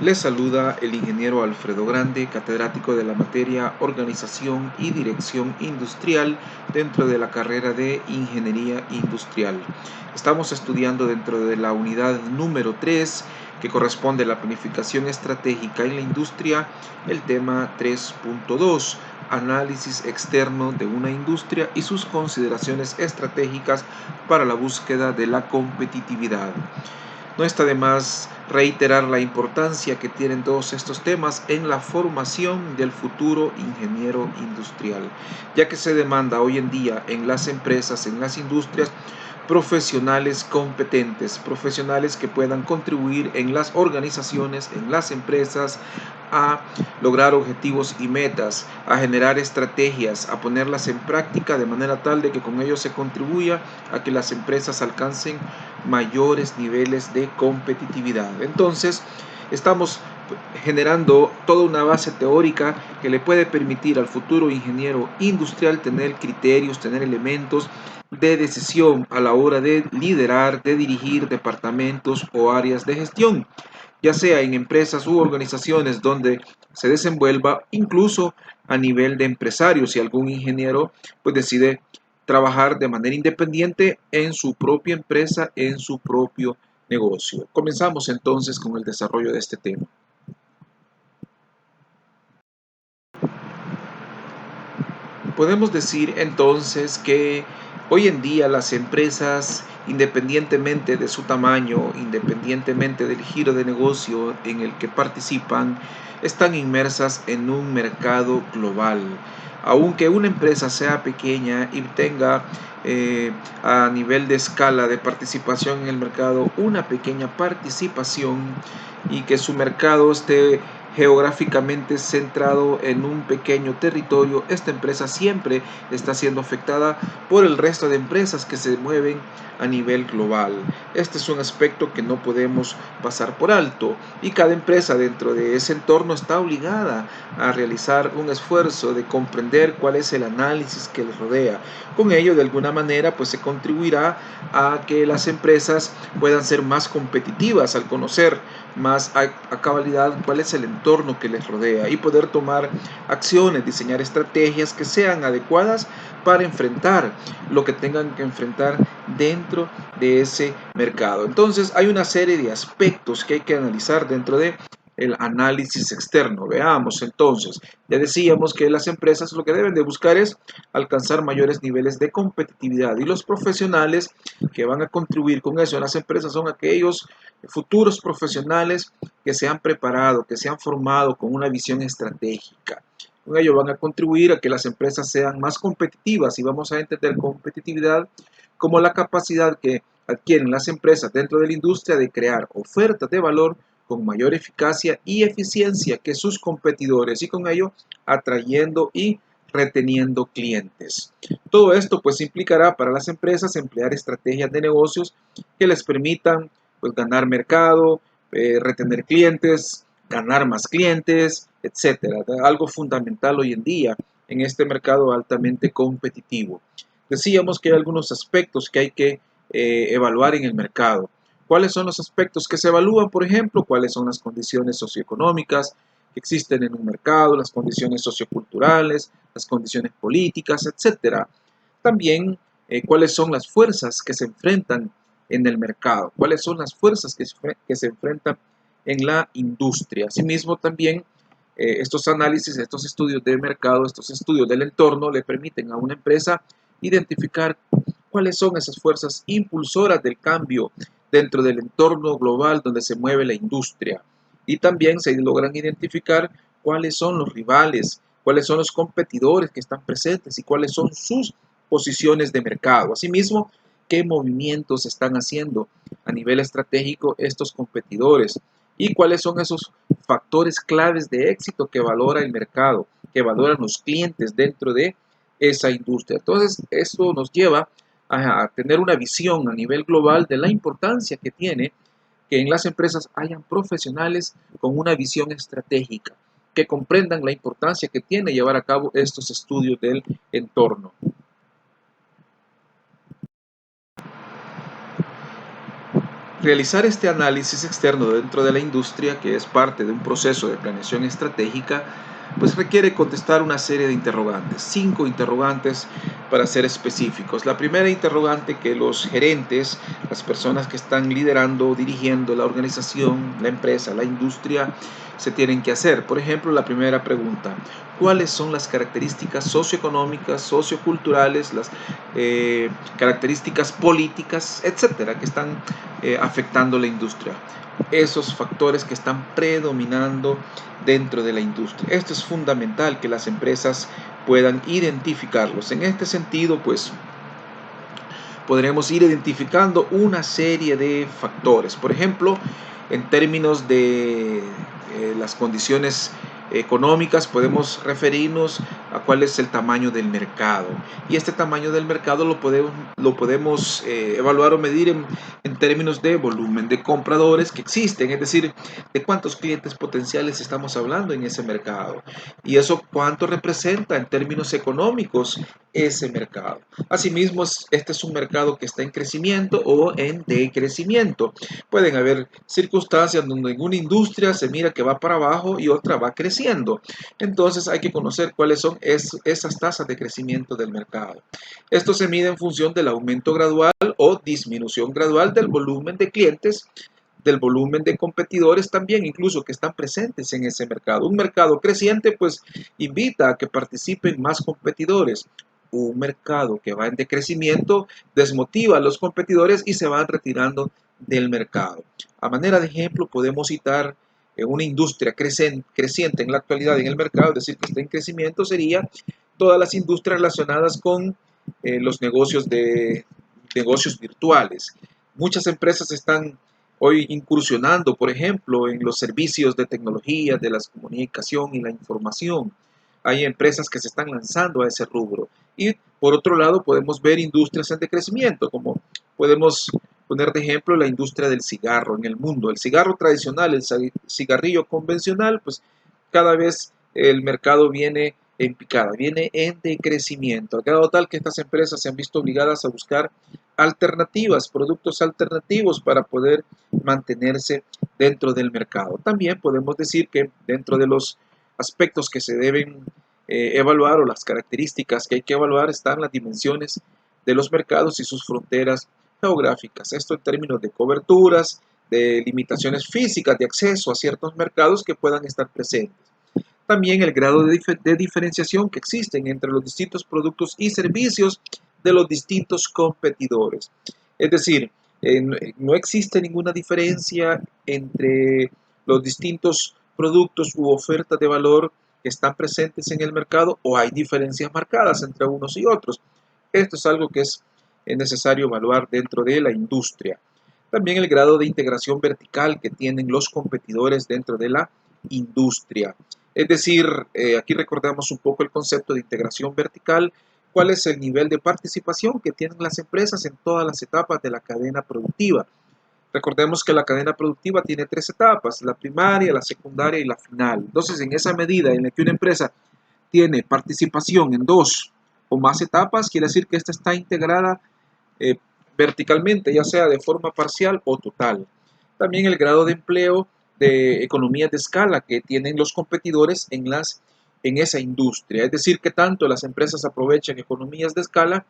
Les saluda el ingeniero Alfredo Grande, catedrático de la materia Organización y Dirección Industrial dentro de la carrera de Ingeniería Industrial. Estamos estudiando dentro de la unidad número 3, que corresponde a la planificación estratégica en la industria, el tema 3.2, análisis externo de una industria y sus consideraciones estratégicas para la búsqueda de la competitividad. No está de más reiterar la importancia que tienen todos estos temas en la formación del futuro ingeniero industrial, ya que se demanda hoy en día en las empresas, en las industrias, profesionales competentes, profesionales que puedan contribuir en las organizaciones, en las empresas, a lograr objetivos y metas, a generar estrategias, a ponerlas en práctica de manera tal de que con ello se contribuya a que las empresas alcancen mayores niveles de competitividad. Entonces, estamos generando toda una base teórica que le puede permitir al futuro ingeniero industrial tener criterios, tener elementos de decisión a la hora de liderar, de dirigir departamentos o áreas de gestión, ya sea en empresas u organizaciones donde se desenvuelva, incluso a nivel de empresario, si algún ingeniero pues decide trabajar de manera independiente en su propia empresa, en su propio negocio. Comenzamos entonces con el desarrollo de este tema. Podemos decir entonces que hoy en día las empresas, independientemente de su tamaño, independientemente del giro de negocio en el que participan, están inmersas en un mercado global. Aunque una empresa sea pequeña y tenga a nivel de escala de participación en el mercado una pequeña participación y que su mercado esté geográficamente centrado en un pequeño territorio, esta empresa siempre está siendo afectada por el resto de empresas que se mueven a nivel global. Este es un aspecto que no podemos pasar por alto y cada empresa dentro de ese entorno está obligada a realizar un esfuerzo de comprender cuál es el análisis que les rodea. Con ello, de alguna manera, pues se contribuirá a que las empresas puedan ser más competitivas al conocer más a cabalidad cuál es el entorno que les rodea y poder tomar acciones, diseñar estrategias que sean adecuadas para enfrentar lo que tengan que enfrentar dentro de ese mercado. Entonces hay una serie de aspectos que hay que analizar dentro de el análisis externo. Veamos entonces, ya decíamos que las empresas lo que deben de buscar es alcanzar mayores niveles de competitividad y los profesionales que van a contribuir con eso en las empresas son aquellos futuros profesionales que se han preparado, que se han formado con una visión estratégica. Con ello van a contribuir a que las empresas sean más competitivas y vamos a entender competitividad como la capacidad que adquieren las empresas dentro de la industria de crear ofertas de valor con mayor eficacia y eficiencia que sus competidores y con ello atrayendo y reteniendo clientes. Todo esto pues implicará para las empresas emplear estrategias de negocios que les permitan pues ganar mercado, retener clientes, ganar más clientes, etcétera. Algo fundamental hoy en día en este mercado altamente competitivo. Decíamos que hay algunos aspectos que hay que evaluar en el mercado. ¿Cuáles son los aspectos que se evalúan? Por ejemplo, cuáles son las condiciones socioeconómicas que existen en un mercado, las condiciones socioculturales, las condiciones políticas, etcétera. También cuáles son las fuerzas que se enfrentan en el mercado, cuáles son las fuerzas que se enfrentan en la industria. Asimismo, también estos análisis, estos estudios de mercado, estos estudios del entorno le permiten a una empresa identificar cuáles son esas fuerzas impulsoras del cambio dentro del entorno global donde se mueve la industria. Y también se logran identificar cuáles son los rivales, cuáles son los competidores que están presentes y cuáles son sus posiciones de mercado. Asimismo, qué movimientos están haciendo a nivel estratégico estos competidores y cuáles son esos factores claves de éxito que valora el mercado, que valoran los clientes dentro de esa industria. Entonces, esto nos lleva a tener una visión a nivel global de la importancia que tiene que en las empresas hayan profesionales con una visión estratégica, que comprendan la importancia que tiene llevar a cabo estos estudios del entorno. Realizar este análisis externo dentro de la industria, que es parte de un proceso de planeación estratégica, pues requiere contestar una serie de interrogantes, 5 interrogantes para ser específicos. La primera interrogante que los gerentes, las personas que están liderando, dirigiendo la organización, la empresa, la industria, se tienen que hacer. Por ejemplo, la primera pregunta: ¿cuáles son las características socioeconómicas, socioculturales, las características políticas, etcétera, que están afectando la industria? Esos factores que están predominando dentro de la industria. Esto es fundamental que las empresas puedan identificarlos. En este sentido, pues podremos ir identificando una serie de factores. Por ejemplo, en términos de las condiciones económicas, podemos referirnos a cuál es el tamaño del mercado. Y este tamaño del mercado lo podemos evaluar o medir en términos de volumen de compradores que existen, es decir, de cuántos clientes potenciales estamos hablando en ese mercado. Y eso cuánto representa en términos económicos ese mercado. Asimismo, este es un mercado que está en crecimiento o en decrecimiento. Pueden haber circunstancias donde en una industria se mira que va para abajo y otra va creciendo. Entonces hay que conocer cuáles son esas tasas de crecimiento del mercado. Esto se mide en función del aumento gradual o disminución gradual del volumen de clientes, del volumen de competidores también, incluso que están presentes en ese mercado. Un mercado creciente pues invita a que participen más competidores. Un mercado que va en decrecimiento desmotiva a los competidores y se van retirando del mercado. A manera de ejemplo podemos citar una industria creciente en la actualidad en el mercado, es decir, que está en crecimiento, sería todas las industrias relacionadas con los negocios virtuales. Muchas empresas están hoy incursionando, por ejemplo, en los servicios de tecnología, de la comunicación y la información. Hay empresas que se están lanzando a ese rubro. Y por otro lado, podemos ver industrias en decrecimiento, como podemos poner de ejemplo la industria del cigarro en el mundo. El cigarro tradicional, el cigarrillo convencional, pues cada vez el mercado viene en picada, viene en decrecimiento, al grado tal que estas empresas se han visto obligadas a buscar alternativas, productos alternativos para poder mantenerse dentro del mercado. También podemos decir que dentro de los aspectos que se deben evaluar o las características que hay que evaluar están las dimensiones de los mercados y sus fronteras geográficas. Esto en términos de coberturas, de limitaciones físicas de acceso a ciertos mercados que puedan estar presentes. También el grado de diferenciación que existen entre los distintos productos y servicios de los distintos competidores. Es decir, no existe ninguna diferencia entre los distintos productos u ofertas de valor que están presentes en el mercado, o hay diferencias marcadas entre unos y otros. Esto es algo que es necesario evaluar dentro de la industria. También el grado de integración vertical que tienen los competidores dentro de la industria. Es decir, aquí recordamos un poco el concepto de integración vertical. ¿Cuál es el nivel de participación que tienen las empresas en todas las etapas de la cadena productiva? Recordemos que la cadena productiva tiene 3 etapas: la primaria, la secundaria y la final. Entonces, en esa medida en la que una empresa tiene participación en 2 o más etapas, quiere decir que esta está integrada eh, verticalmente, ya sea de forma parcial o total. También el grado de empleo de economías de escala que tienen los competidores en esa industria. Es decir, que tanto las empresas aprovechan economías de escala,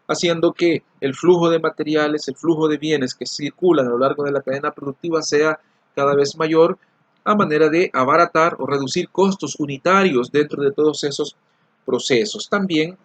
haciendo que el flujo de materiales, el flujo de bienes que circulan a lo largo de la cadena productiva sea cada vez mayor, a manera de abaratar o reducir costos unitarios dentro de todos esos procesos. También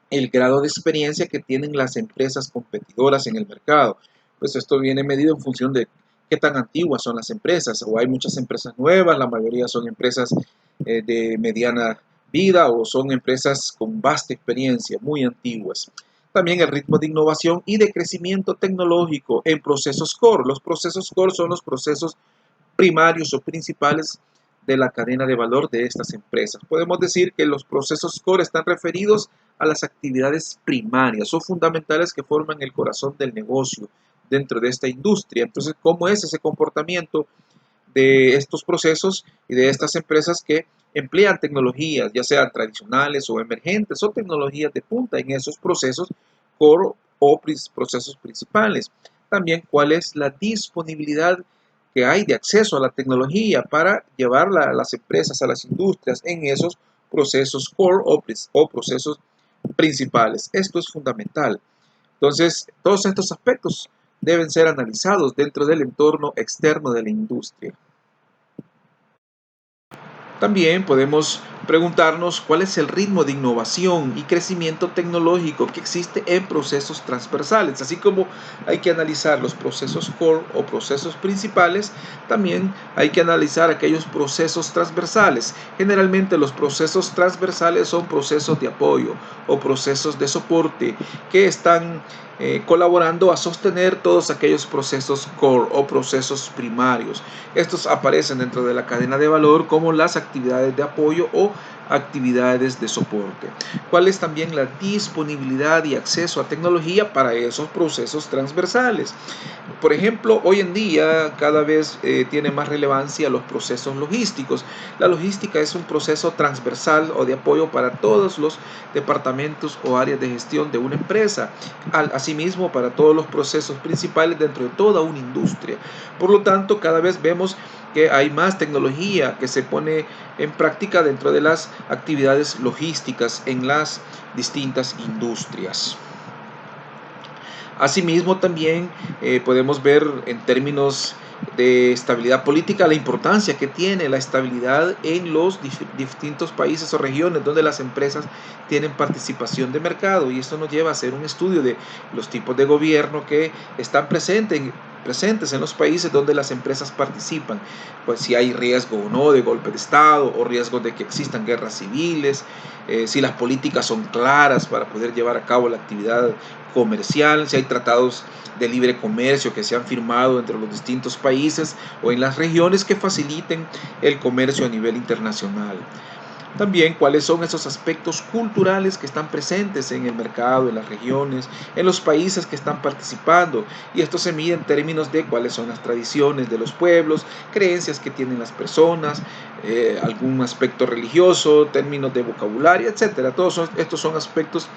el grado de experiencia que tienen las empresas competidoras en el mercado. Pues esto viene medido en función de qué tan antiguas son las empresas, o hay muchas empresas nuevas, la mayoría son empresas de mediana vida o son empresas con vasta experiencia, muy antiguas. También el ritmo de innovación y de crecimiento tecnológico en procesos core. Los procesos core son los procesos primarios o principales de la cadena de valor de estas empresas. Podemos decir que los procesos core están referidos a las actividades primarias o fundamentales que forman el corazón del negocio dentro de esta industria. Entonces, ¿cómo es ese comportamiento de estos procesos y de estas empresas que emplean tecnologías, ya sean tradicionales o emergentes, o tecnologías de punta en esos procesos core o procesos principales? también cuál es la disponibilidad que hay de acceso a la tecnología para llevarla a las empresas, a las industrias en esos procesos core o procesos principales. Esto es fundamental. Entonces, todos estos aspectos deben ser analizados dentro del entorno externo de la industria. También podemos preguntarnos cuál es el ritmo de innovación y crecimiento tecnológico que existe en procesos transversales. Así como hay que analizar los procesos core o procesos principales, también hay que analizar aquellos procesos transversales. Generalmente los procesos transversales son procesos de apoyo o procesos de soporte que están colaborando a sostener todos aquellos procesos core o procesos primarios. Estos aparecen dentro de la cadena de valor como las actividades de apoyo o actividades de soporte. ¿Cuál es también la disponibilidad y acceso a tecnología para esos procesos transversales? Por ejemplo, hoy en día cada vez tiene más relevancia los procesos logísticos. La logística es un proceso transversal o de apoyo para todos los departamentos o áreas de gestión de una empresa. Asimismo, para todos los procesos principales dentro de toda una industria. Por lo tanto, cada vez vemos que hay más tecnología que se pone en práctica dentro de las actividades logísticas en las distintas industrias. Asimismo, también podemos ver en términos de estabilidad política la importancia que tiene la estabilidad en los distintos países o regiones donde las empresas tienen participación de mercado, y esto nos lleva a hacer un estudio de los tipos de gobierno que están presentes en los países donde las empresas participan, pues si hay riesgo o no de golpe de Estado o riesgo de que existan guerras civiles, si las políticas son claras para poder llevar a cabo la actividad comercial, si hay tratados de libre comercio que se han firmado entre los distintos países o en las regiones que faciliten el comercio a nivel internacional. También cuáles son esos aspectos culturales que están presentes en el mercado, en las regiones, en los países que están participando. Y esto se mide en términos de cuáles son las tradiciones de los pueblos, creencias que tienen las personas, algún aspecto religioso, términos de vocabulario, etcétera. Todos estos son aspectos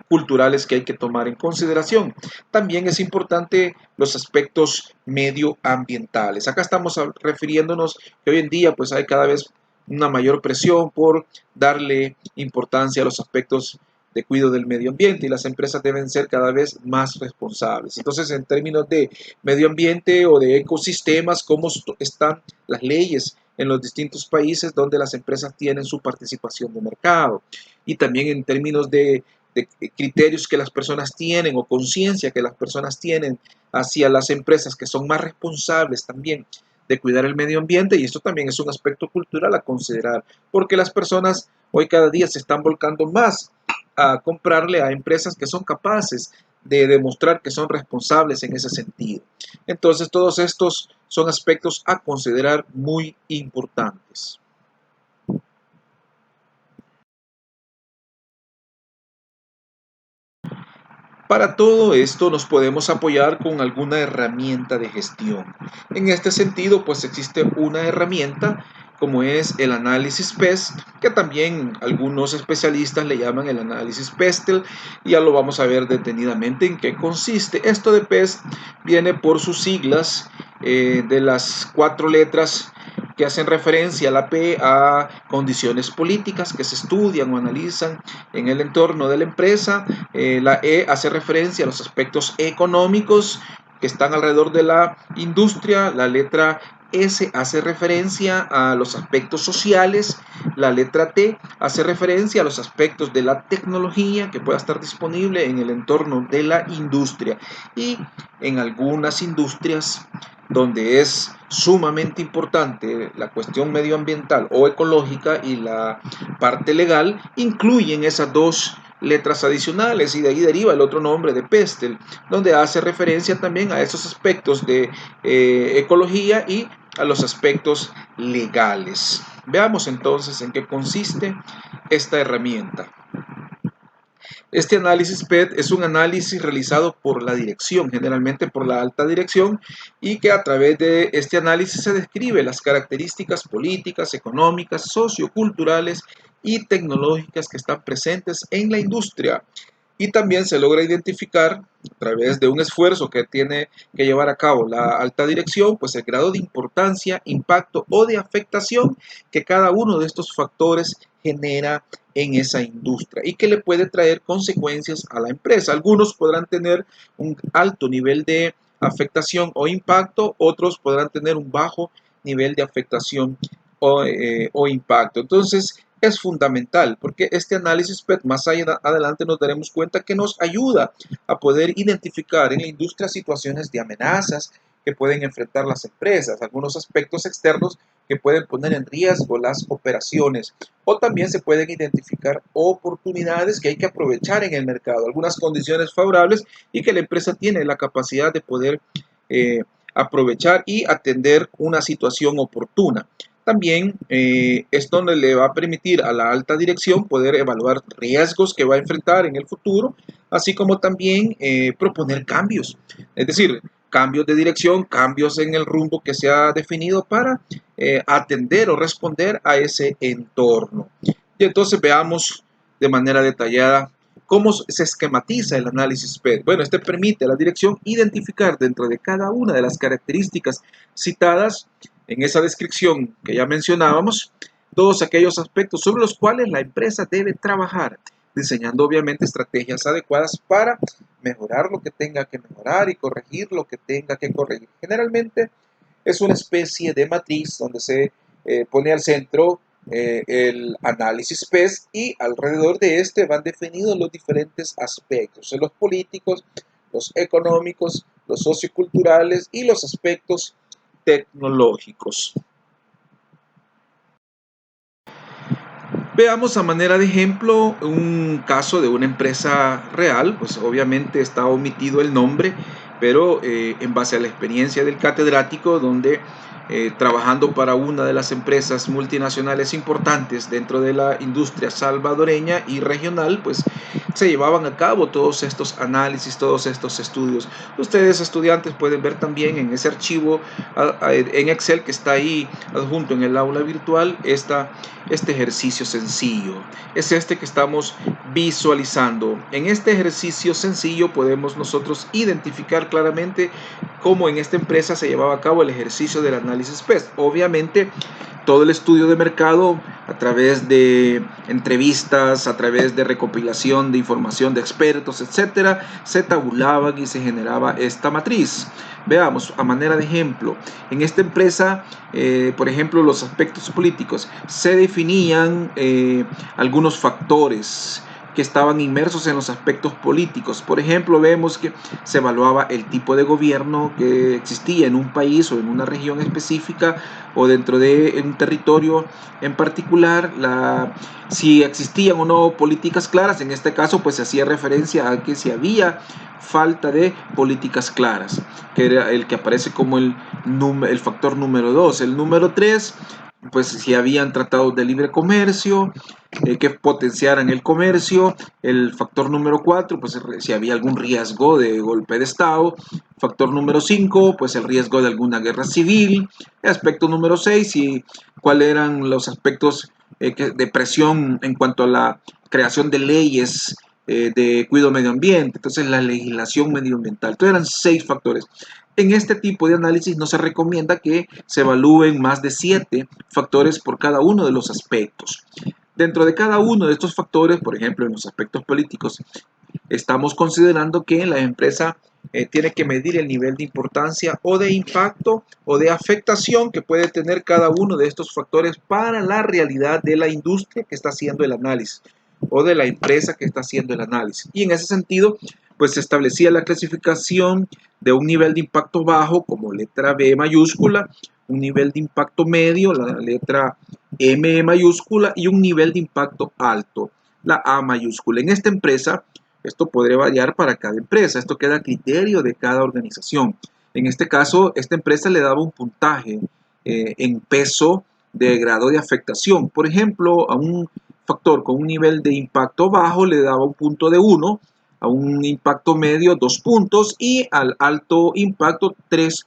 culturales que hay que tomar en consideración. También es importante los aspectos medioambientales. Acá estamos refiriéndonos que hoy en día pues hay cada vez una mayor presión por darle importancia a los aspectos de cuidado del medio ambiente, y las empresas deben ser cada vez más responsables. Entonces, en términos de medio ambiente o de ecosistemas, ¿cómo están las leyes en los distintos países donde las empresas tienen su participación de mercado? Y también en términos de criterios que las personas tienen o conciencia que las personas tienen hacia las empresas que son más responsables también de cuidar el medio ambiente, y esto también es un aspecto cultural a considerar, porque las personas hoy cada día se están volcando más a comprarle a empresas que son capaces de demostrar que son responsables en ese sentido. Entonces, todos estos son aspectos a considerar muy importantes. Para todo esto nos podemos apoyar con alguna herramienta de gestión. En este sentido, pues existe una herramienta como es el análisis PEST, que también algunos especialistas le llaman el análisis PESTEL, y ya lo vamos a ver detenidamente en qué consiste. Esto de PEST viene por sus siglas de las 4 letras que hacen referencia a la P a condiciones políticas que se estudian o analizan en el entorno de la empresa. La E hace referencia a los aspectos económicos que están alrededor de la industria. La letra S hace referencia a los aspectos sociales. La letra T hace referencia a los aspectos de la tecnología que pueda estar disponible en el entorno de la industria. Y en algunas industrias donde es sumamente importante la cuestión medioambiental o ecológica y la parte legal, incluyen esas 2 letras adicionales, y de ahí deriva el otro nombre de PESTEL, donde hace referencia también a esos aspectos de ecología y a los aspectos legales. Veamos entonces en qué consiste esta herramienta. Este análisis PET es un análisis realizado por la dirección, generalmente por la alta dirección, y que a través de este análisis se describe las características políticas, económicas, socioculturales y tecnológicas que están presentes en la industria, Y también se logra identificar a través de un esfuerzo que tiene que llevar a cabo la alta dirección, pues el grado de importancia, impacto o de afectación que cada uno de estos factores genera en esa industria y que le puede traer consecuencias a la empresa. Algunos podrán tener un alto nivel de afectación o impacto, otros podrán tener un bajo nivel de afectación o impacto. Entonces, es fundamental porque este análisis PET más allá adelante nos daremos cuenta que nos ayuda a poder identificar en la industria situaciones de amenazas que pueden enfrentar las empresas, algunos aspectos externos que pueden poner en riesgo las operaciones, o también se pueden identificar oportunidades que hay que aprovechar en el mercado, algunas condiciones favorables y que la empresa tiene la capacidad de poder aprovechar y atender una situación oportuna. También esto le va a permitir a la alta dirección poder evaluar riesgos que va a enfrentar en el futuro, así como también proponer cambios, es decir, cambios de dirección, cambios en el rumbo que se ha definido para atender o responder a ese entorno. Y entonces veamos de manera detallada cómo se esquematiza el análisis PET. Bueno, este permite a la dirección identificar dentro de cada una de las características citadas en esa descripción que ya mencionábamos, todos aquellos aspectos sobre los cuales la empresa debe trabajar, diseñando obviamente estrategias adecuadas para mejorar lo que tenga que mejorar y corregir lo que tenga que corregir. Generalmente es una especie de matriz donde se pone al centro el análisis PES y alrededor de este van definidos los diferentes aspectos, los políticos, los económicos, los socioculturales y los aspectos tecnológicos. Veamos a manera de ejemplo un caso de una empresa real, pues obviamente está omitido el nombre, pero en base a la experiencia del catedrático, donde trabajando para una de las empresas multinacionales importantes dentro de la industria salvadoreña y regional, pues se llevaban a cabo todos estos análisis, todos estos estudios. Ustedes estudiantes pueden ver también en ese archivo en Excel que está ahí adjunto en el aula virtual este ejercicio sencillo. Es este que estamos visualizando. En este ejercicio sencillo podemos nosotros identificar claramente cómo en esta empresa se llevaba a cabo el ejercicio del análisis PES. Obviamente, todo el estudio de mercado a través de entrevistas, a través de recopilación de información de expertos, etcétera, se tabulaba y se generaba esta matriz. Veamos, a manera de ejemplo, en esta empresa, por ejemplo, los aspectos políticos, se definían algunos factores que estaban inmersos en los aspectos políticos. Por ejemplo, vemos que se evaluaba el tipo de gobierno que existía en un país o en una región específica o dentro de un territorio en particular, si existían o no políticas claras. En este caso, pues se hacía referencia a que si había falta de políticas claras, que era el que aparece como el factor número 2. El número 3, pues si habían tratados de libre comercio, que potenciaran el comercio. El factor número 4, pues si había algún riesgo de golpe de Estado. Factor número 5, pues el riesgo de alguna guerra civil. El aspecto número 6, y cuáles eran los aspectos de presión en cuanto a la creación de leyes de cuidado medio ambiente, entonces la legislación medioambiental. Entonces eran 6 factores. En este tipo de análisis no se recomienda que se evalúen más de 7 factores por cada uno de los aspectos. Dentro de cada uno de estos factores, por ejemplo, en los aspectos políticos, estamos considerando que la empresa tiene que medir el nivel de importancia o de impacto o de afectación que puede tener cada uno de estos factores para la realidad de la industria que está haciendo el análisis o de la empresa que está haciendo el análisis. Y en ese sentido, pues se establecía la clasificación de un nivel de impacto bajo como letra B mayúscula, un nivel de impacto medio, la letra M mayúscula, y un nivel de impacto alto, la A mayúscula. En esta empresa, esto podría variar para cada empresa, esto queda a criterio de cada organización. En este caso, esta empresa le daba un puntaje en peso de grado de afectación. Por ejemplo, a un factor con un nivel de impacto bajo le daba un punto de 1, a un impacto medio 2 puntos y al alto impacto 3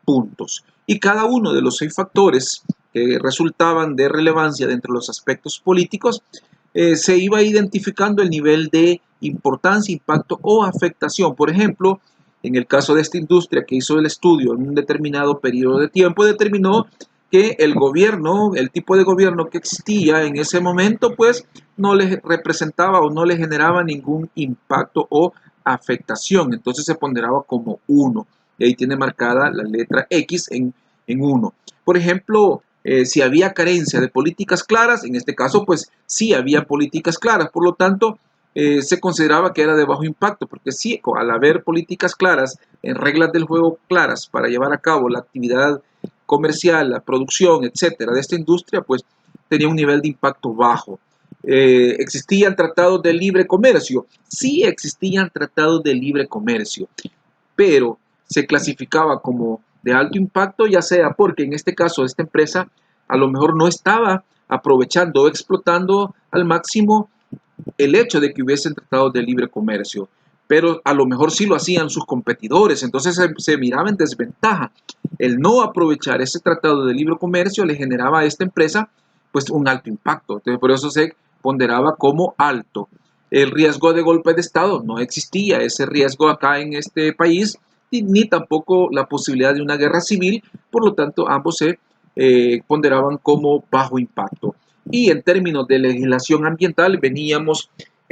puntos. Y cada uno de los 6 factores que resultaban de relevancia dentro de los aspectos políticos se iba identificando el nivel de importancia, impacto o afectación. Por ejemplo, en el caso de esta industria que hizo el estudio en un determinado periodo de tiempo, determinó que el gobierno, el tipo de gobierno que existía en ese momento, pues no le representaba o no le generaba ningún impacto o afectación. Entonces se ponderaba como 1. Y ahí tiene marcada la letra X en 1. Por ejemplo, si había carencia de políticas claras, en este caso, pues sí había políticas claras. Por lo tanto, se consideraba que era de bajo impacto, porque sí, al haber políticas claras, en reglas del juego claras para llevar a cabo la actividad comercial, la producción, etcétera, de esta industria, pues tenía un nivel de impacto bajo. ¿Existían tratados de libre comercio? Sí existían tratados de libre comercio, pero se clasificaba como de alto impacto, ya sea porque en este caso esta empresa a lo mejor no estaba aprovechando o explotando al máximo el hecho de que hubiesen tratados de libre comercio, pero a lo mejor sí lo hacían sus competidores, entonces se miraba en desventaja. El no aprovechar ese tratado de libre comercio le generaba a esta empresa pues un alto impacto, entonces por eso se ponderaba como alto. El riesgo de golpe de Estado no existía, ese riesgo acá en este país, ni tampoco la posibilidad de una guerra civil, por lo tanto ambos se ponderaban como bajo impacto. Y en términos de legislación ambiental veníamos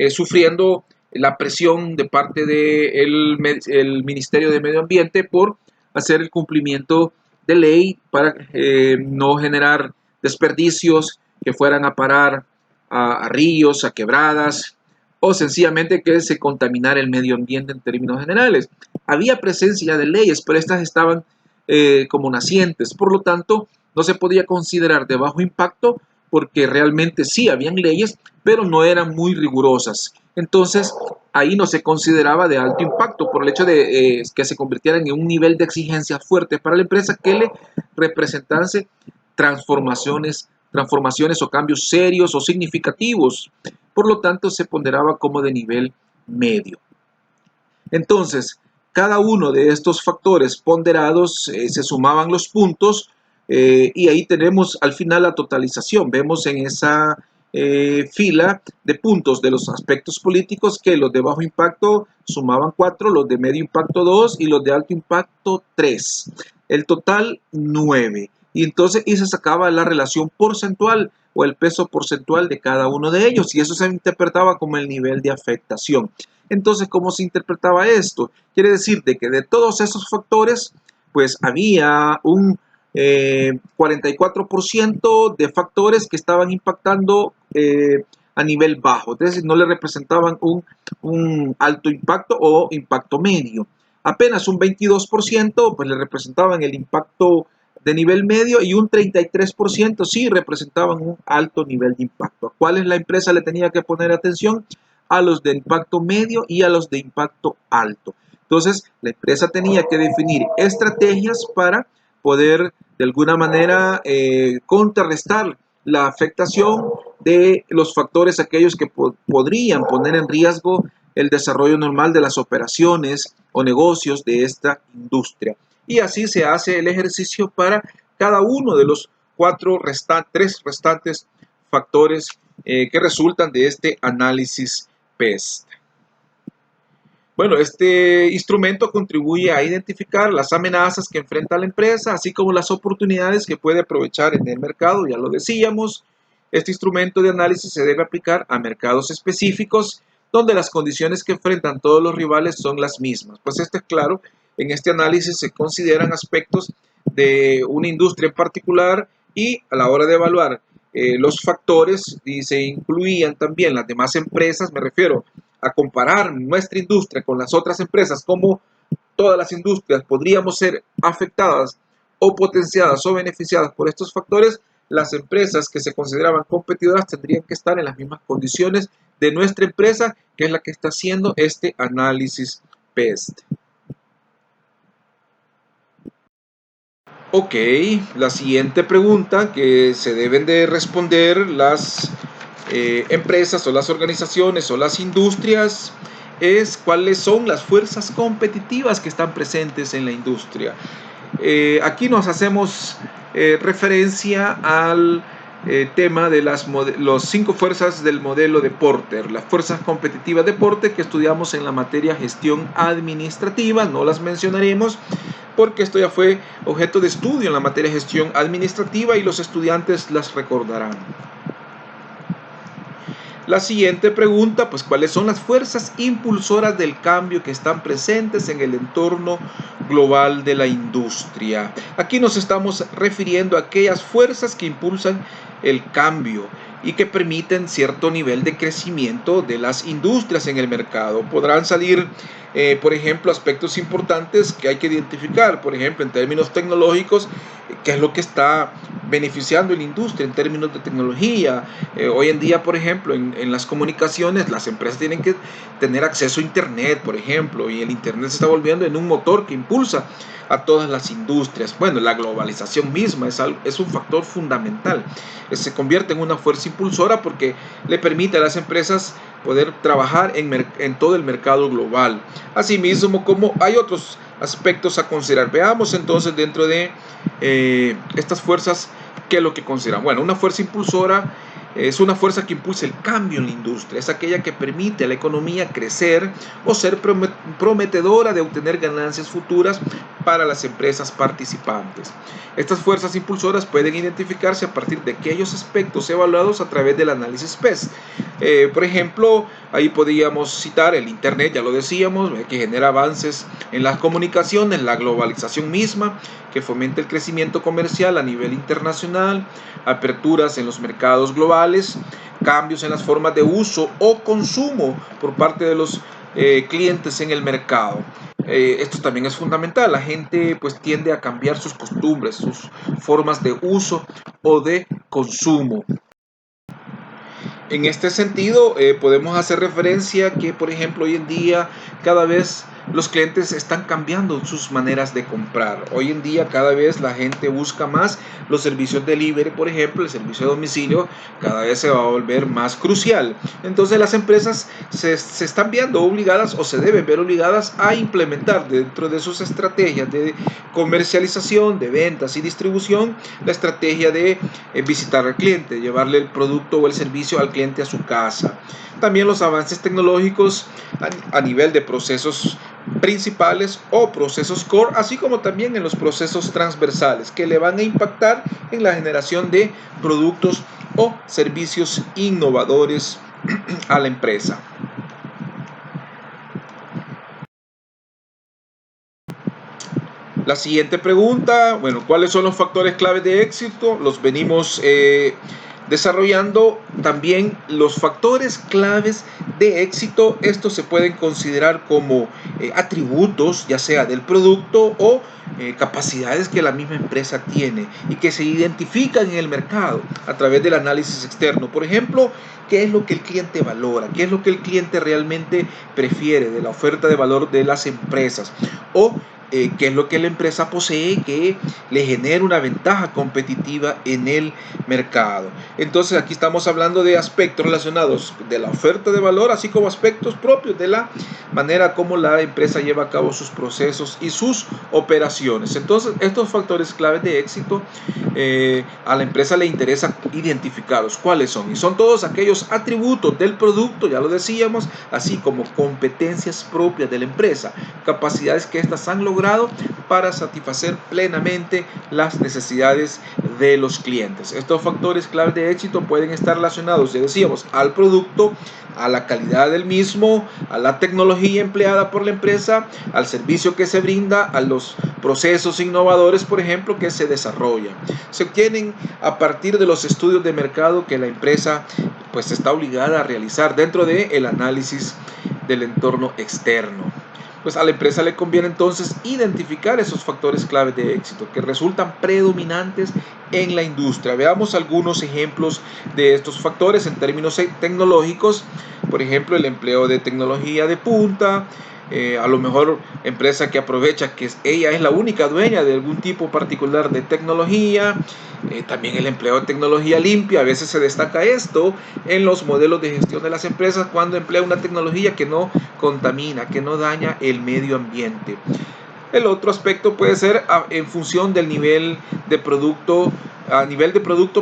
sufriendo la presión de parte del Ministerio de Medio Ambiente por hacer el cumplimiento de ley para no generar desperdicios que fueran a parar a ríos, a quebradas, o sencillamente que se contaminara el medio ambiente en términos generales. Había presencia de leyes, pero estas estaban como nacientes, por lo tanto no se podía considerar de bajo impacto porque realmente sí habían leyes, pero no eran muy rigurosas. Entonces, ahí no se consideraba de alto impacto por el hecho de que se convirtieran en un nivel de exigencia fuerte para la empresa que le representase transformaciones o cambios serios o significativos. Por lo tanto, se ponderaba como de nivel medio. Entonces, cada uno de estos factores ponderados se sumaban los puntos y ahí tenemos al final la totalización. Vemos en esa fila de puntos de los aspectos políticos que los de bajo impacto sumaban 4, los de medio impacto 2 y los de alto impacto 3. El total 9. Y entonces y se sacaba la relación porcentual o el peso porcentual de cada uno de ellos y eso se interpretaba como el nivel de afectación. Entonces, ¿cómo se interpretaba esto? Quiere decir de que de todos esos factores, pues había un 44% de factores que estaban impactando a nivel bajo, es decir, no le representaban un alto impacto o impacto medio. Apenas un 22% pues le representaban el impacto de nivel medio y un 33% sí representaban un alto nivel de impacto. ¿A cuáles la empresa le tenía que poner atención? A los de impacto medio y a los de impacto alto. Entonces, la empresa tenía que definir estrategias para poder de alguna manera contrarrestar la afectación de los factores aquellos que podrían poner en riesgo el desarrollo normal de las operaciones o negocios de esta industria. Y así se hace el ejercicio para cada uno de los tres restantes factores que resultan de este análisis PEST. Bueno, este instrumento contribuye a identificar las amenazas que enfrenta la empresa, así como las oportunidades que puede aprovechar en el mercado, ya lo decíamos. Este instrumento de análisis se debe aplicar a mercados específicos donde las condiciones que enfrentan todos los rivales son las mismas. Pues esto es claro, en este análisis se consideran aspectos de una industria en particular y a la hora de evaluar los factores y se incluían también las demás empresas, me refiero a comparar nuestra industria con las otras empresas, como todas las industrias podríamos ser afectadas o potenciadas o beneficiadas por estos factores, las empresas que se consideraban competidoras tendrían que estar en las mismas condiciones de nuestra empresa, que es la que está haciendo este análisis PEST. Ok, la siguiente pregunta que se deben de responder las empresas o las organizaciones o las industrias es cuáles son las fuerzas competitivas que están presentes en la industria. Aquí nos hacemos referencia al tema de las 5 fuerzas del modelo de Porter, las fuerzas competitivas de Porter que estudiamos en la materia gestión administrativa. No las mencionaremos porque esto ya fue objeto de estudio en la materia gestión administrativa y los estudiantes las recordarán. La siguiente pregunta, pues, ¿cuáles son las fuerzas impulsoras del cambio que están presentes en el entorno global de la industria? Aquí nos estamos refiriendo a aquellas fuerzas que impulsan el cambio y que permiten cierto nivel de crecimiento de las industrias en el mercado. Podrán salir, por ejemplo, aspectos importantes que hay que identificar, por ejemplo, en términos tecnológicos, qué es lo que está beneficiando a la industria en términos de tecnología. Hoy en día, por ejemplo, en las comunicaciones, las empresas tienen que tener acceso a Internet, por ejemplo, y el Internet se está volviendo en un motor que impulsa a todas las industrias. Bueno, la globalización misma es un factor fundamental. Se convierte en una fuerza impulsora porque le permite a las empresas poder trabajar en todo el mercado global. Asimismo, como hay otros aspectos a considerar. Veamos entonces dentro de estas fuerzas qué es lo que consideran. Bueno, una fuerza impulsora es una fuerza que impulsa el cambio en la industria, es aquella que permite a la economía crecer o ser prometedora de obtener ganancias futuras para las empresas participantes. Estas fuerzas impulsoras pueden identificarse a partir de aquellos aspectos evaluados a través del análisis PES. Por ejemplo, ahí podríamos citar el Internet, ya lo decíamos, que genera avances en las comunicaciones, la globalización misma, que fomenta el crecimiento comercial a nivel internacional, aperturas en los mercados globales, cambios en las formas de uso o consumo por parte de los clientes en el mercado. Esto también es fundamental. La gente pues tiende a cambiar sus costumbres, sus formas de uso o de consumo. En este sentido, podemos hacer referencia que, por ejemplo, hoy en día cada vez los clientes están cambiando sus maneras de comprar. Hoy en día cada vez la gente busca más los servicios delivery, por ejemplo, el servicio de domicilio cada vez se va a volver más crucial. Entonces las empresas se están viendo obligadas o se deben ver obligadas a implementar dentro de sus estrategias de comercialización, de ventas y distribución, la estrategia de visitar al cliente, llevarle el producto o el servicio al cliente a su casa. También los avances tecnológicos a nivel de procesos principales o procesos core, así como también en los procesos transversales que le van a impactar en la generación de productos o servicios innovadores a la empresa. La siguiente pregunta, bueno, ¿cuáles son los factores claves de éxito? Los venimos desarrollando. También los factores claves de éxito, estos se pueden considerar como atributos, ya sea del producto o capacidades que la misma empresa tiene y que se identifican en el mercado a través del análisis externo. Por ejemplo, ¿qué es lo que el cliente valora? ¿Qué es lo que el cliente realmente prefiere de la oferta de valor de las empresas? O qué es lo que la empresa posee que le genera una ventaja competitiva en el mercado. Entonces aquí estamos hablando de aspectos relacionados de la oferta de valor, así como aspectos propios de la manera como la empresa lleva a cabo sus procesos y sus operaciones. Entonces estos factores claves de éxito a la empresa le interesa identificarlos. ¿Cuáles son? Y son todos aquellos atributos del producto, ya lo decíamos, así como competencias propias de la empresa, capacidades que éstas han logrado para satisfacer plenamente las necesidades de los clientes. Estos factores claves de éxito pueden estar relacionados, ya decíamos, al producto, a la calidad del mismo, a la tecnología empleada por la empresa, al servicio que se brinda, a los procesos innovadores, por ejemplo, que se desarrollan. Se obtienen a partir de los estudios de mercado que la empresa pues está obligada a realizar dentro del análisis del entorno externo. Pues a la empresa le conviene entonces identificar esos factores claves de éxito que resultan predominantes en la industria. Veamos algunos ejemplos de estos factores en términos tecnológicos. Por ejemplo, el empleo de tecnología de punta, a lo mejor empresa que aprovecha que ella es la única dueña de algún tipo particular de tecnología. También el empleo de tecnología limpia, a veces se destaca esto en los modelos de gestión de las empresas cuando emplea una tecnología que no contamina, que no daña el medio ambiente. El otro aspecto puede ser en función del nivel de producto,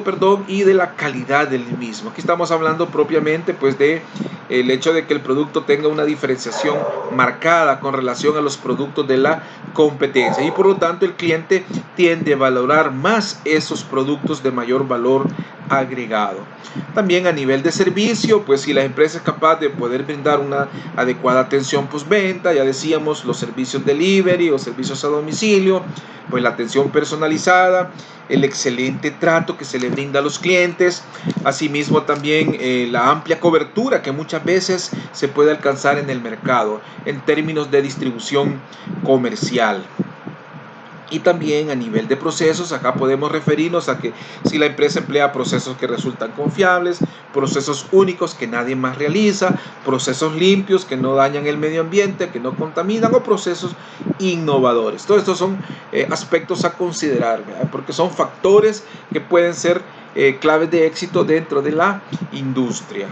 perdón, y de la calidad del mismo. Aquí estamos hablando propiamente pues de el hecho de que el producto tenga una diferenciación marcada con relación a los productos de la competencia, y por lo tanto el cliente tiende a valorar más esos productos de mayor valor agregado. También a nivel de servicio, pues si la empresa es capaz de poder brindar una adecuada atención postventa, ya decíamos los servicios delivery o servicios a domicilio, pues la atención personalizada, el excelente trato que se le brinda a los clientes, asimismo también la amplia cobertura que muchas veces se puede alcanzar en el mercado en términos de distribución comercial. Y también a nivel de procesos, acá podemos referirnos a que si la empresa emplea procesos que resultan confiables, procesos únicos que nadie más realiza, procesos limpios que no dañan el medio ambiente, que no contaminan, o procesos innovadores. Todos estos son aspectos a considerar, ¿verdad? Porque son factores que pueden ser claves de éxito dentro de la industria.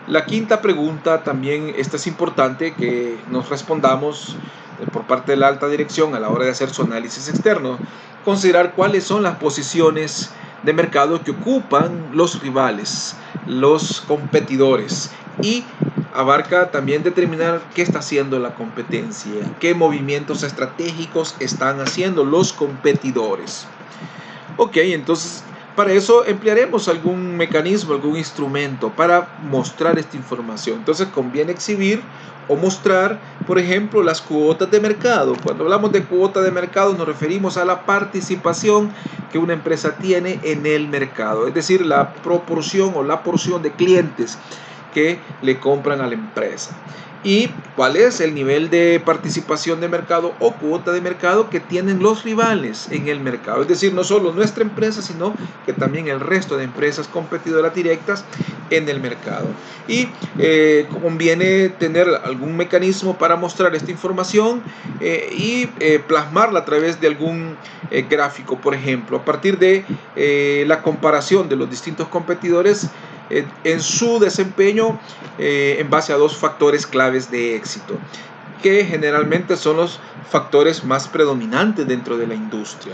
La quinta pregunta también, esta es importante que nos respondamos por parte de la alta dirección a la hora de hacer su análisis externo. Considerar cuáles son las posiciones de mercado que ocupan los rivales, los competidores, y abarca también determinar qué está haciendo la competencia, qué movimientos estratégicos están haciendo los competidores. Ok, entonces para eso emplearemos algún mecanismo, algún instrumento para mostrar esta información. Entonces conviene exhibir o mostrar, por ejemplo, las cuotas de mercado. Cuando hablamos de cuota de mercado nos referimos a la participación que una empresa tiene en el mercado, es decir, la proporción o la porción de clientes que le compran a la empresa. Y cuál es el nivel de participación de mercado o cuota de mercado que tienen los rivales en el mercado. Es decir, no solo nuestra empresa, sino que también el resto de empresas competidoras directas en el mercado. Y conviene tener algún mecanismo para mostrar esta información y plasmarla a través de algún gráfico, por ejemplo, a partir de la comparación de los distintos competidores en su desempeño en base a dos factores claves de éxito, que generalmente son los factores más predominantes dentro de la industria.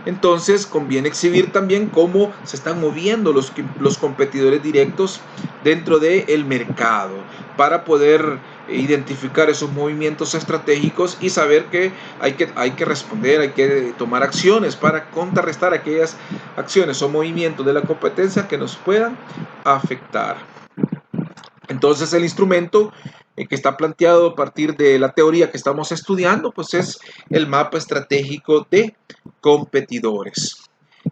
Entonces conviene exhibir también cómo se están moviendo los competidores directos dentro del mercado para poder identificar esos movimientos estratégicos y saber que hay que responder, hay que tomar acciones para contrarrestar aquellas acciones o movimientos de la competencia que nos puedan afectar. Entonces el instrumento que está planteado a partir de la teoría que estamos estudiando, pues es el mapa estratégico de competidores.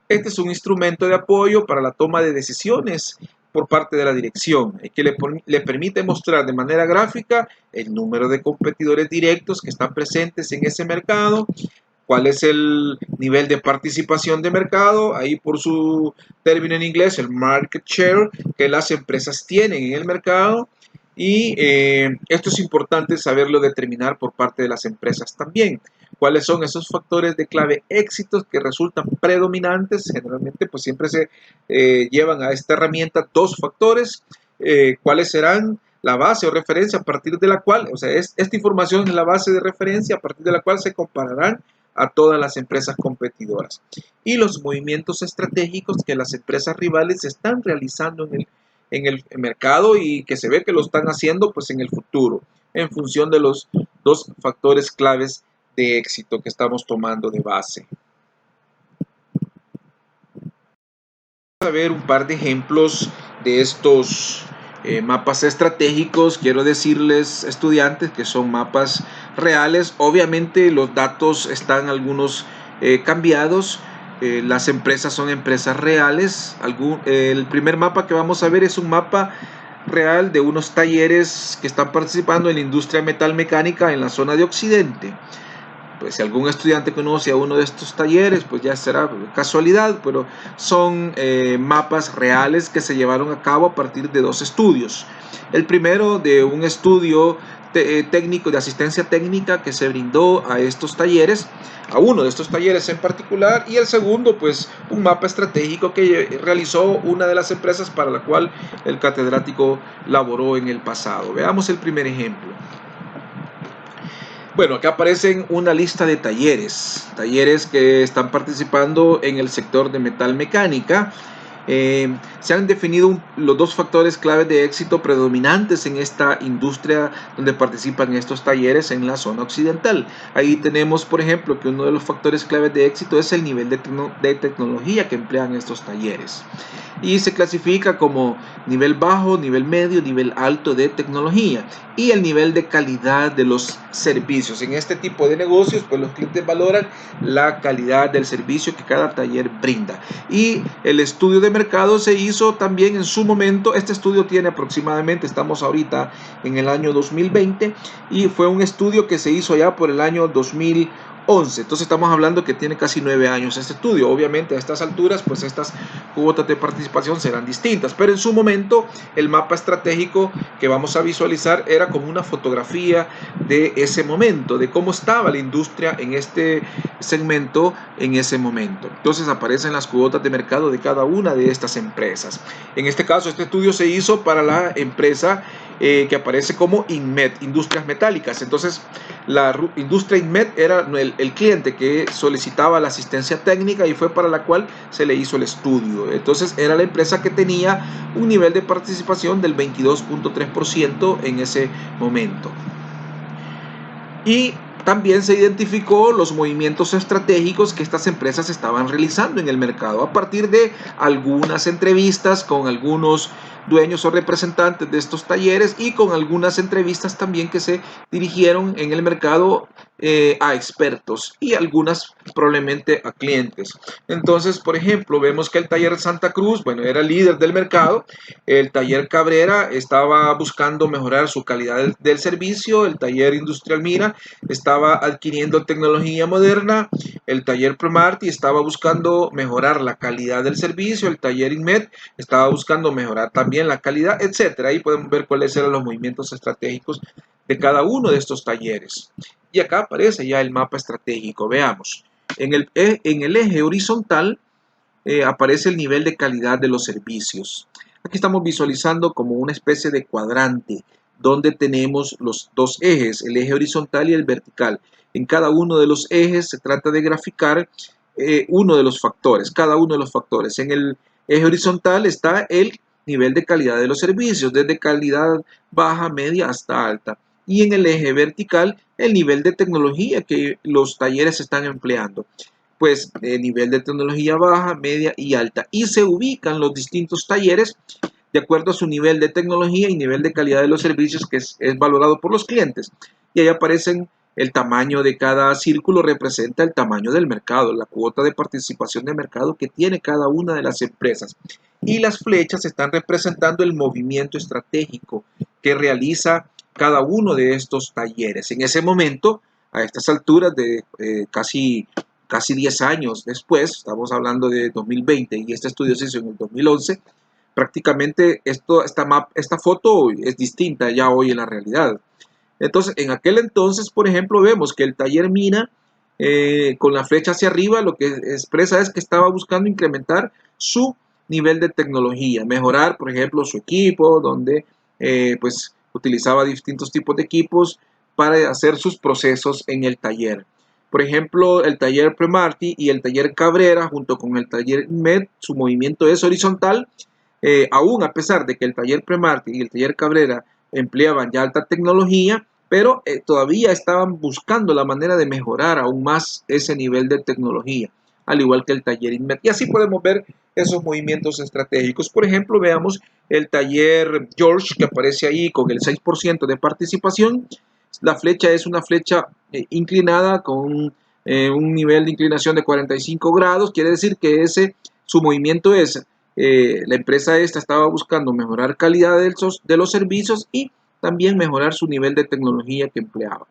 Este es un instrumento de apoyo para la toma de decisiones por parte de la dirección, que le permite mostrar de manera gráfica el número de competidores directos que están presentes en ese mercado, cuál es el nivel de participación de mercado, ahí por su término en inglés, el market share que las empresas tienen en el mercado. Y esto es importante saberlo determinar por parte de las empresas también. ¿Cuáles son esos factores de clave éxitos que resultan predominantes? Generalmente pues siempre se llevan a esta herramienta dos factores. ¿Cuáles serán la base o referencia a partir de la cual, o sea, esta información es la base de referencia a partir de la cual se compararán a todas las empresas competidoras? Y los movimientos estratégicos que las empresas rivales están realizando en el mercado y que se ve que lo están haciendo pues en el futuro, en función de los dos factores claves de éxito que estamos tomando de base. Vamos a ver un par de ejemplos de estos mapas estratégicos. Quiero decirles, estudiantes, que son mapas reales. Obviamente los datos están algunos cambiados. Las empresas son empresas reales. El primer mapa que vamos a ver es un mapa real de unos talleres que están participando en la industria metalmecánica en la zona de Occidente. Pues si algún estudiante conoce a uno de estos talleres, pues ya será casualidad, pero son mapas reales que se llevaron a cabo a partir de dos estudios. El primero de un estudio técnico de asistencia técnica que se brindó a estos talleres, a uno de estos talleres en particular, y el segundo, pues, un mapa estratégico que realizó una de las empresas para la cual el catedrático laboró en el pasado. Veamos el primer ejemplo. Bueno, acá aparecen una lista de talleres que están participando en el sector de metalmecánica. Se han definido los dos factores claves de éxito predominantes en esta industria donde participan estos talleres en la zona occidental. Ahí tenemos, por ejemplo, que uno de los factores claves de éxito es el nivel de tecnología que emplean estos talleres. Y se clasifica como nivel bajo, nivel medio, nivel alto de tecnología y el nivel de calidad de los servicios. En este tipo de negocios, pues los clientes valoran la calidad del servicio que cada taller brinda. Y el estudio de mercado se hizo también en su momento. Este estudio tiene aproximadamente, estamos ahorita en el año 2020, y fue un estudio que se hizo ya por el año 2011. Entonces estamos hablando que tiene casi 9 años este estudio. Obviamente a estas alturas, pues estas cuotas de participación serán distintas, pero en su momento el mapa estratégico que vamos a visualizar era como una fotografía de ese momento, de cómo estaba la industria en este segmento en ese momento. Entonces aparecen las cuotas de mercado de cada una de estas empresas. En este caso, este estudio se hizo para la empresa que aparece como INMET, Industrias Metálicas. Entonces, la industria INMET era el cliente que solicitaba la asistencia técnica y fue para la cual se le hizo el estudio. Entonces, era la empresa que tenía un nivel de participación del 22.3% en ese momento. Y también se identificó los movimientos estratégicos que estas empresas estaban realizando en el mercado a partir de algunas entrevistas con algunos dueños o representantes de estos talleres y con algunas entrevistas también que se dirigieron en el mercado a expertos y algunas probablemente a clientes. Entonces, por ejemplo, vemos que el taller Santa Cruz, bueno, era el líder del mercado. El taller Cabrera estaba buscando mejorar su calidad del servicio. El taller Industrial Mira estaba adquiriendo tecnología moderna. El taller Premarty estaba buscando mejorar la calidad del servicio. El taller Inmet estaba buscando mejorar también la calidad, etcétera. Ahí podemos ver cuáles eran los movimientos estratégicos de cada uno de estos talleres. Y acá aparece ya el mapa estratégico. Veamos. En el eje horizontal aparece el nivel de calidad de los servicios. Aquí estamos visualizando como una especie de cuadrante donde tenemos los dos ejes, el eje horizontal y el vertical. En cada uno de los ejes se trata de graficar uno de los factores, cada uno de los factores. En el eje horizontal está el nivel de calidad de los servicios, desde calidad baja, media hasta alta. Y en el eje vertical, el nivel de tecnología que los talleres están empleando. Pues nivel de tecnología baja, media y alta. Y se ubican los distintos talleres de acuerdo a su nivel de tecnología y nivel de calidad de los servicios que es valorado por los clientes. Y ahí aparecen el tamaño de cada círculo, representa el tamaño del mercado, la cuota de participación de mercado que tiene cada una de las empresas. Y las flechas están representando el movimiento estratégico que realiza cada uno de estos talleres. En ese momento, a estas alturas de casi 10 años después, estamos hablando de 2020 y este estudio se hizo en el 2011, prácticamente esta foto es distinta ya hoy en la realidad. Entonces, en aquel entonces, por ejemplo, vemos que el taller Mina, con la flecha hacia arriba, lo que expresa es que estaba buscando incrementar su nivel de tecnología, mejorar, por ejemplo, su equipo, donde pues utilizaba distintos tipos de equipos para hacer sus procesos en el taller. Por ejemplo, el taller Premarty y el taller Cabrera, junto con el taller Med, su movimiento es horizontal. Aún a pesar de que el taller Premarty y el taller Cabrera empleaban ya alta tecnología, pero todavía estaban buscando la manera de mejorar aún más ese nivel de tecnología, al igual que el taller Inmet. Y así podemos ver esos movimientos estratégicos. Por ejemplo, veamos el taller George, que aparece ahí con el 6% de participación. La flecha es una flecha inclinada con un nivel de inclinación de 45 grados. Quiere decir que su movimiento es la empresa esta estaba buscando mejorar calidad de los servicios y también mejorar su nivel de tecnología que empleaba.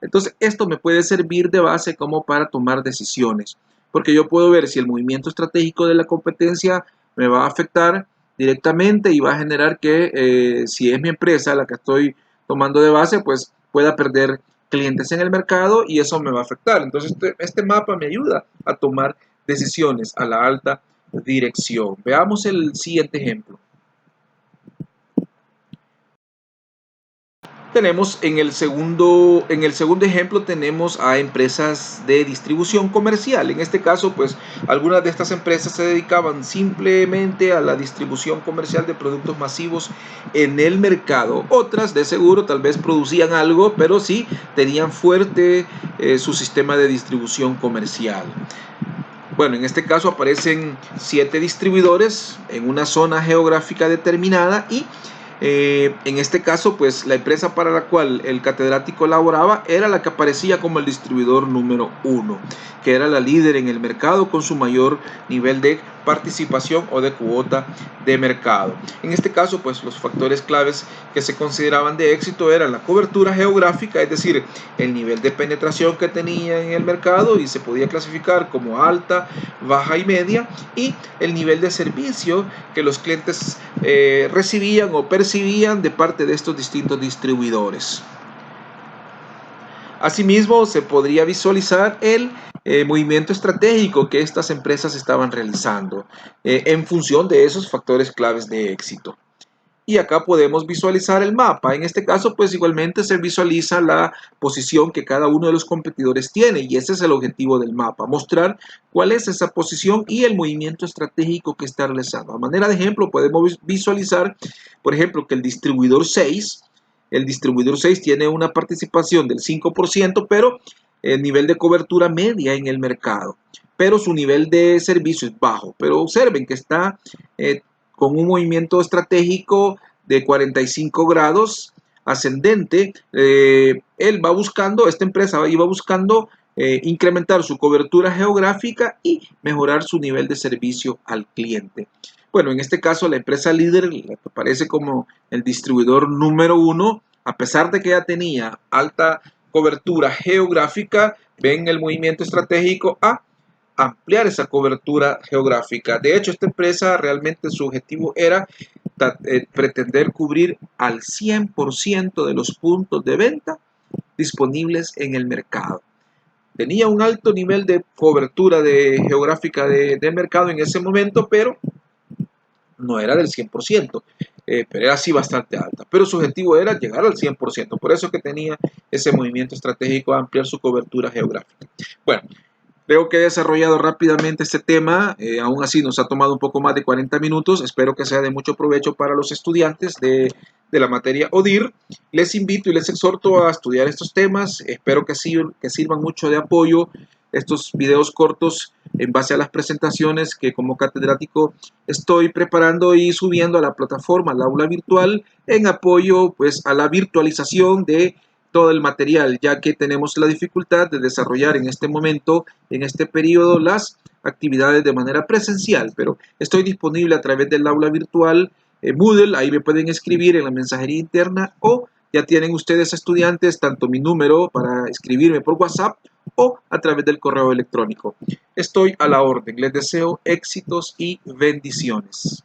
Entonces, esto me puede servir de base como para tomar decisiones, porque yo puedo ver si el movimiento estratégico de la competencia me va a afectar directamente y va a generar que si es mi empresa la que estoy tomando de base, pues pueda perder clientes en el mercado y eso me va a afectar. Entonces este mapa me ayuda a tomar decisiones a la alta dirección. Veamos el siguiente ejemplo. Tenemos en el segundo ejemplo tenemos a empresas de distribución comercial. En este caso, pues algunas de estas empresas se dedicaban simplemente a la distribución comercial de productos masivos en el mercado. Otras, de seguro, tal vez producían algo, pero sí tenían fuerte su sistema de distribución comercial. Bueno, en este caso aparecen 7 distribuidores en una zona geográfica determinada y en este caso, pues la empresa para la cual el catedrático laboraba era la que aparecía como el distribuidor número 1, que era la líder en el mercado con su mayor nivel de participación o de cuota de mercado. En este caso, pues los factores claves que se consideraban de éxito eran la cobertura geográfica, es decir, el nivel de penetración que tenía en el mercado y se podía clasificar como alta, baja y media, y el nivel de servicio que los clientes recibían o percibían de parte de estos distintos distribuidores. Asimismo, se podría visualizar el movimiento estratégico que estas empresas estaban realizando en función de esos factores claves de éxito. Y acá podemos visualizar el mapa. En este caso, pues igualmente se visualiza la posición que cada uno de los competidores tiene. Y ese es el objetivo del mapa, mostrar cuál es esa posición y el movimiento estratégico que está realizando. A manera de ejemplo, podemos visualizar, por ejemplo, que el distribuidor 6 tiene una participación del 5%, pero el nivel de cobertura media en el mercado. Pero su nivel de servicio es bajo. Pero observen que está con un movimiento estratégico de 45 grados ascendente. Él va buscando, esta empresa iba buscando incrementar su cobertura geográfica y mejorar su nivel de servicio al cliente. Bueno, en este caso la empresa líder, la que aparece como el distribuidor número 1, a pesar de que ya tenía alta cobertura geográfica, ven el movimiento estratégico a ampliar esa cobertura geográfica. De hecho, esta empresa realmente su objetivo era pretender cubrir al 100% de los puntos de venta disponibles en el mercado. Tenía un alto nivel de cobertura geográfica de mercado en ese momento, pero no era del 100%, pero era así bastante alta. Pero su objetivo era llegar al 100%, por eso que tenía ese movimiento estratégico a ampliar su cobertura geográfica. Bueno, creo que he desarrollado rápidamente este tema, aún así nos ha tomado un poco más de 40 minutos, espero que sea de mucho provecho para los estudiantes de la materia ODIR. Les invito y les exhorto a estudiar estos temas, espero que sirvan mucho de apoyo estos videos cortos en base a las presentaciones que como catedrático estoy preparando y subiendo a la plataforma, al aula virtual, en apoyo pues a la virtualización de todo el material, ya que tenemos la dificultad de desarrollar en este momento, en este periodo, las actividades de manera presencial, pero estoy disponible a través del aula virtual Moodle, ahí me pueden escribir en la mensajería interna o ya tienen ustedes estudiantes tanto mi número para escribirme por WhatsApp o a través del correo electrónico. Estoy a la orden, les deseo éxitos y bendiciones.